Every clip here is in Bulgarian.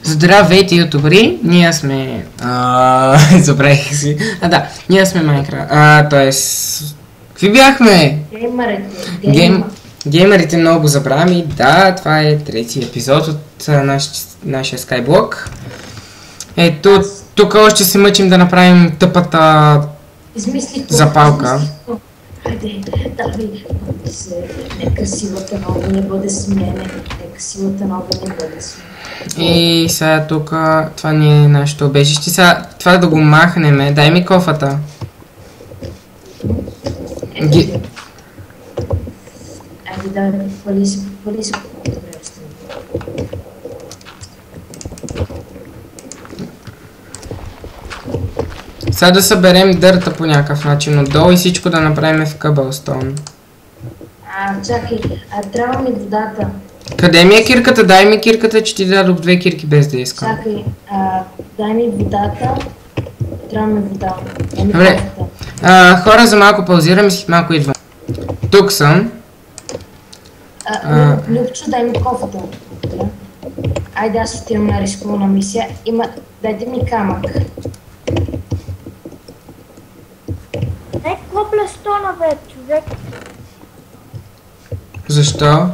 Здравейте, ютубери! Ние сме... Забравих си. Да, ние сме Майнкрафт. Тоест... Какви бяхме? Геймърите. Геймерите много забравяме. Да, това е трети епизод от нашия Skyblock. Ето, тук още се мъчим да направим тъпата запалка. Хайде, давай, нека силата на огъня бъде сменена, нека силата на огъня бъде сменена. И сега тук, това не е нашето убежище. Сега това да го махнем. Дай ми кофата. Айде да пали се. Сега да съберем дърта по някакъв начин отдолу и всичко да направим в къбълстон. Чакай, трябва ми водата. Къде ми е кирката? Дай ми кирката, че ти дадох 2 кирки без да искам. Чакай, дай ми водата. Трябва ми вода. Добре. Хора, за малко паузирам и след малко идвам. Тук съм. Любчо, дай ми кофата. Айде, аз отивам на рискована мисия. Дайте ми камък. Дай коплестона, бе, човек. Защо?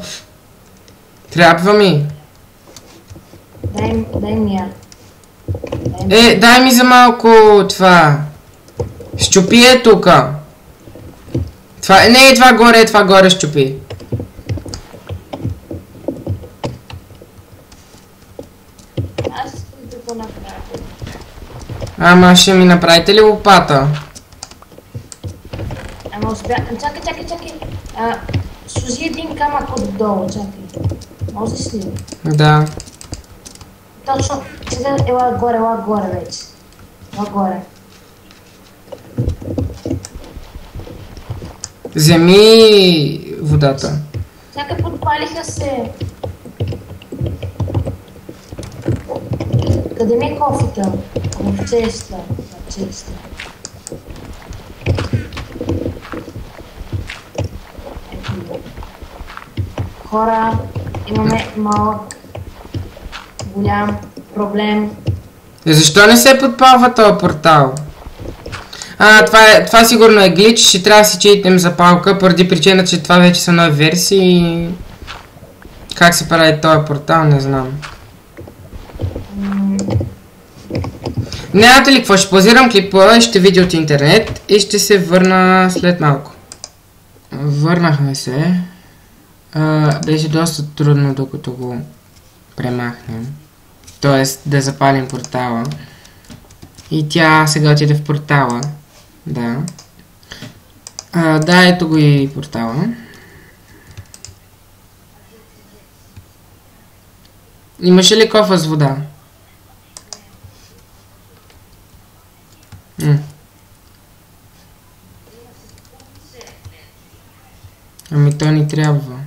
Трябва ми. Дай ми я. Дай ми за малко това. Щупи е тука. Това горе щупи. Аз искам да го направя. Ама ще ми направите ли лопата? Ама успя... Чакай. Сложи един камък отдолу, чакай. Може ли? Да. Точно. Сега ела горе вече. Ела горе. Вземи водата. Чакай, подпалиха се. Къде ми е кофата? В честа. Хора, имаме малък, голям проблем. Защо не се подпалва този портал? Това сигурно е глич, ще трябва да си чейтнем запалка, поради причина, че това вече са нови версии. Как се прави този портал, не знам. Нямате ли какво? Ще паузирам клипа, ще видя от интернет и ще се върна след малко. Върнахме се. Беше доста трудно докато го премахнем. Тоест да запалим портала. И тя сега отиде в портала. Да. Да, ето го и портала. Имаше ли кофа с вода? Ами то ни трябва.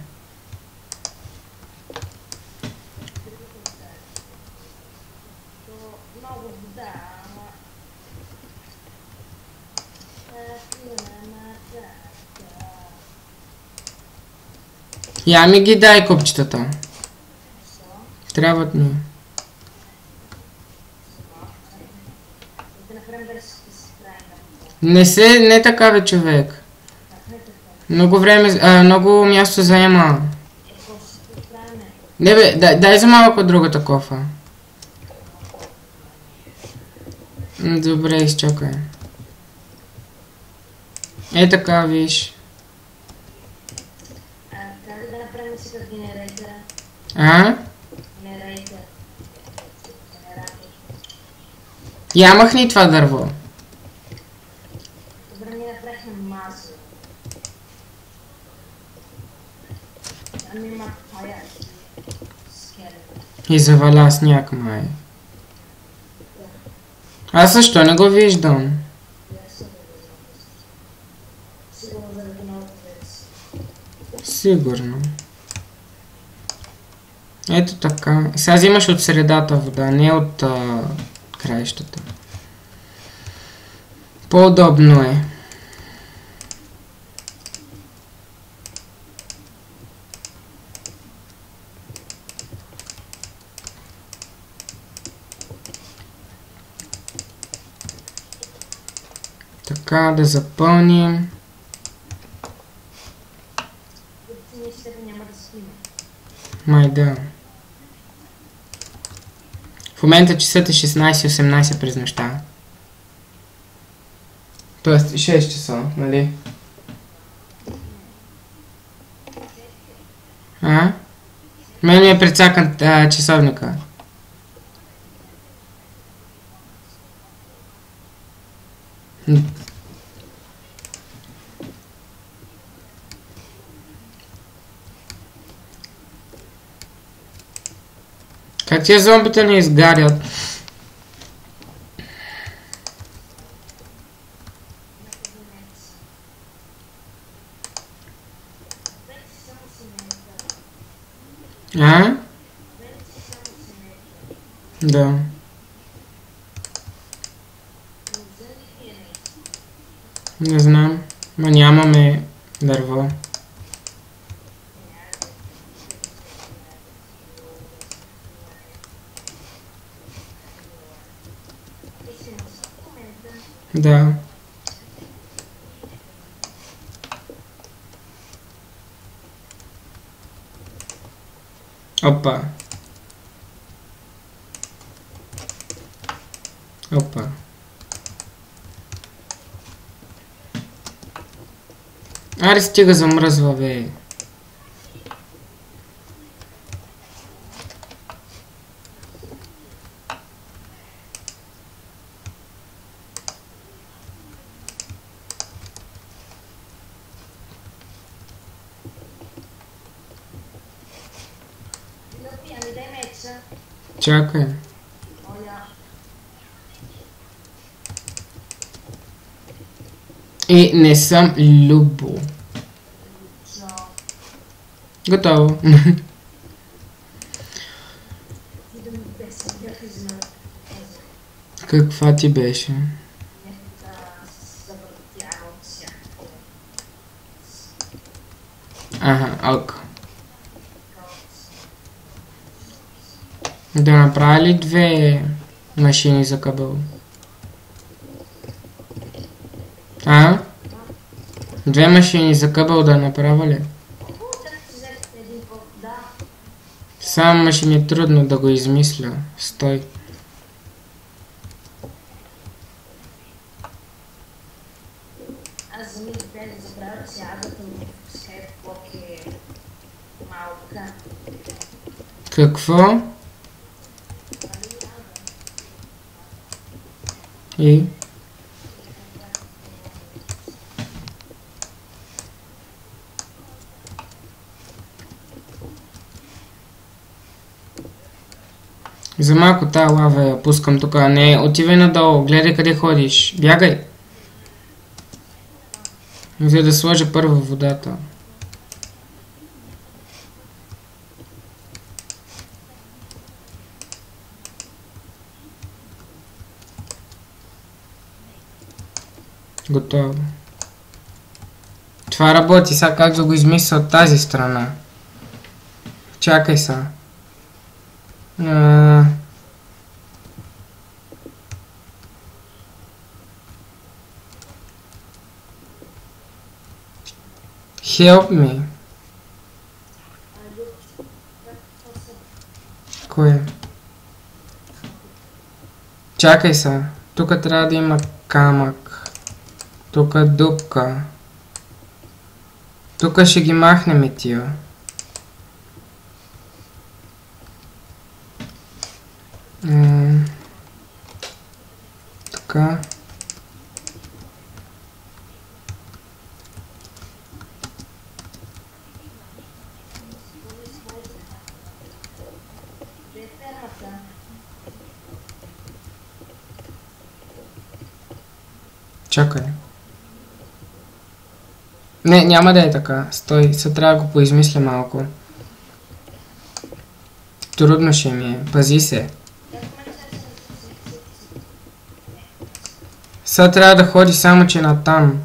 Я ми ги дай копчетата. Трябват ми. Не така бе, човек. Много време, много място заема. Не бе, дай за малко другата кофа. Добре, изчакай. Така, виж. Трябва да направим сега генератора. Генератор. Я махни това дърво. Добре, ние направихме масло. Там има пая скелет. И заваля сняг, май. Аз също не го виждам. Сигурно. Ето така. Сега взимаш от средата вода, не от краищата. По-удобно е. Така, да запълним. Няма да снима. Май да. В момента часът е 16:18 през нощта. Тоест 6 часа, нали? А? Мен ми е прецакан часовника. Как тия зомбите не изгарят? А? Да. Не знам. Ма нямаме дърво. Да. Опа. Опа. Аре стига замръзва, бе. Чакай. И не съм Любо. Готово. Каква ти беше? Ага, ок. Да направя ли 2 машини за кабел? А? 2 машини за кабел да направя ли? Само ще ми е трудно да го измисля. Стой. Аз за ми бях забравя сядата в скайп блок е малка. Какво? И? За малко тая лава я пускам тук. Не, отивай надолу. Гледай къде ходиш. Бягай. За да сложа първо водата. Готово. Това работи. Сега как да го измисля от тази страна? Чакай са. Help me. Кое? Чакай са. Тук трябва да има камък. Тук дупка. Тук ще ги махнем тия. Така. Чакай. Не, няма да е така. Стой, се трябва да го поизмисля малко. Трудно ще ми е. Пази се. Сега трябва да ходи само че натам.